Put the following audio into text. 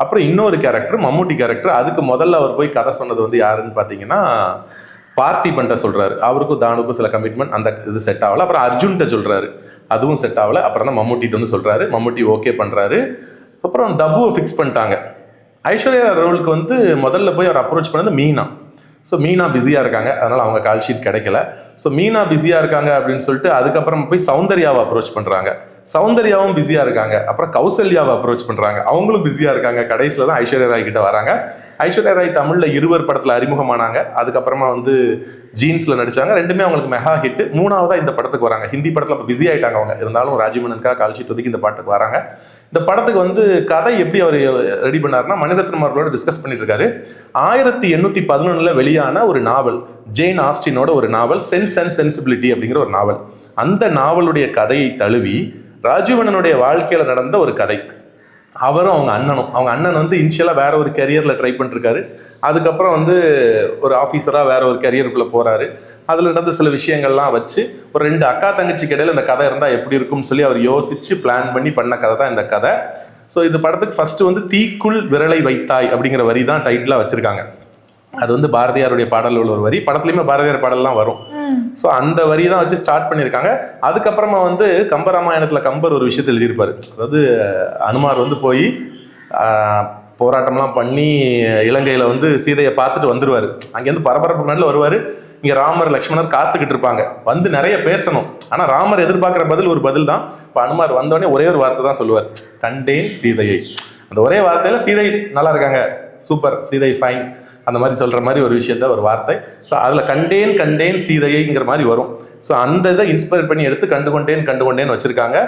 அப்புறம் இன்னொரு கேரக்டர் மம்முட்டி கேரக்டர். அதுக்கு முதல்ல அவர் போய் கதை சொன்னது வந்து யாருன்னு பார்த்தீங்கன்னா பார்த்திபன்ட்ட சொல்றாரு. அவருக்கும் தானுக்கும் சில கமிட்மெண்ட், அந்த இது செட் ஆகல. அப்புறம் அர்ஜுன்கிட்ட சொல்றாரு, அதுவும் செட் ஆகல. அப்புறம் தான் மம்முட்டிட்டு வந்து சொல்றாரு, மம்முட்டி ஓகே பண்றாரு. அப்புறம் தபுவை ஃபிக்ஸ் பண்ணிட்டாங்க. ஐஸ்வர்யா ரோலுக்கு வந்து முதல்ல போய் அவர் அப்ரோச் பண்ணது மீனா. ஸோ மீனா பிஸியாக இருக்காங்க, அதனால் அவங்க கால் ஷீட் கிடைக்கல. ஸோ மீனா பிஸியாக இருக்காங்க அப்படின்னு சொல்லிட்டு அதுக்கப்புறம் போய் சௌந்தர்யாவை அப்ரோச் பண்ணுறாங்க. சௌந்தர்யாவும் பிஸியாக இருக்காங்க. அப்புறம் கௌசல்யாவை அப்ரோச் பண்ணுறாங்க, அவங்களும் பிஸியாக இருக்காங்க. கடைசியில் தான் ஐஸ்வர்யா ராய் கிட்ட வராங்க. ஐஸ்வர்யா ராய் தமிழில் இருவர் படத்தில் அறிமுகமானாங்க. அதுக்கப்புறமா வந்து ஜீன்ஸில் நடித்தாங்க. ரெண்டுமே அவங்களுக்கு மெகா ஹிட். மூணாவதாக இந்த படத்துக்கு வராங்க. ஹிந்தி படத்தில் இப்போ பிஸி ஆகிட்டாங்க அவங்க. இருந்தாலும் ராஜீவனுக்காக கால் ஷீட் ஒதுக்கி இந்த பாட்டுக்கு வராங்க. இந்த படத்துக்கு வந்து கதை எப்படி அவர் ரெடி பண்ணாருன்னா, மணிரத்னம் அவர்களோட டிஸ்கஸ் பண்ணிட்டு இருக்காரு. 1811 வெளியான ஒரு நாவல், ஜேன் ஆஸ்டினோட ஒரு நாவல், சென்ஸ் அண்ட் சென்சிபிலிட்டி அப்படிங்கிற ஒரு நாவல். அந்த நாவலுடைய கதையை தழுவி ராஜீவனுடைய வாழ்க்கையில நடந்த ஒரு கதை. அவரும் அவங்க அண்ணன் வந்து இனிஷியலாக வேற ஒரு கெரியரில் ட்ரை பண்ணிருக்காரு. அதுக்கப்புறம் வந்து ஒரு ஆஃபீஸராக வேற ஒரு கெரியருக்குள்ளே போகிறாரு. அதில் நடந்த சில விஷயங்கள்லாம் வச்சு ஒரு 2 அக்கா தங்கச்சிக்கு இடையில இந்த கதை இருந்தால் எப்படி இருக்கும்னு சொல்லி அவர் யோசிச்சு பிளான் பண்ணி பண்ண கதை தான் இந்த கதை. ஸோ இந்த படத்துக்கு ஃபர்ஸ்ட் வந்து தீக்குள் விரலை வைத்தாய் அப்படிங்கிற வரி தான் டைட்டிலாக வச்சுருக்காங்க. அது வந்து பாரதியாருடைய பாடல் உள்ள ஒரு வரி. படத்துலையுமே பாரதியார் பாடல்லாம் வரும். ஸோ அந்த வரி தான் வச்சு ஸ்டார்ட் பண்ணியிருக்காங்க. அதுக்கப்புறமா வந்து கம்பராமாயணத்தில் கம்பர் ஒரு விஷயத்தை எழுதியிருப்பார். அதாவது அனுமார் வந்து போய் போராட்டம்லாம் பண்ணி இலங்கையில் வந்து சீதையை பார்த்துட்டு வந்துடுவார். அங்கேருந்து பரபரப்பு நாட்டில் வருவார். இங்கே ராமர் லக்ஷ்மணர் காத்துக்கிட்டு இருப்பாங்க, வந்து நிறைய பேசணும். ஆனால் ராமர் எதிர்பார்க்குற பதில் ஒரு பதில் தான். இப்போ அனுமார் வந்தோடனே ஒரே ஒரு வார்த்தை தான் சொல்லுவார், கண்டேன் சீதையை. அந்த ஒரே வார்த்தையில் சீதை நல்லா இருக்காங்க, சூப்பர், சீதை ஃபைன், அந்த மாதிரி சொல்கிற மாதிரி ஒரு விஷயத்த ஒரு வார்த்தை. ஸோ அதில் கண்டேன் சீதையைங்கிற மாதிரி வரும். ஸோ அந்த இதை இன்ஸ்பயர் பண்ணி எடுத்து கண்டுகொண்டேன்னு வச்சுருக்காங்க.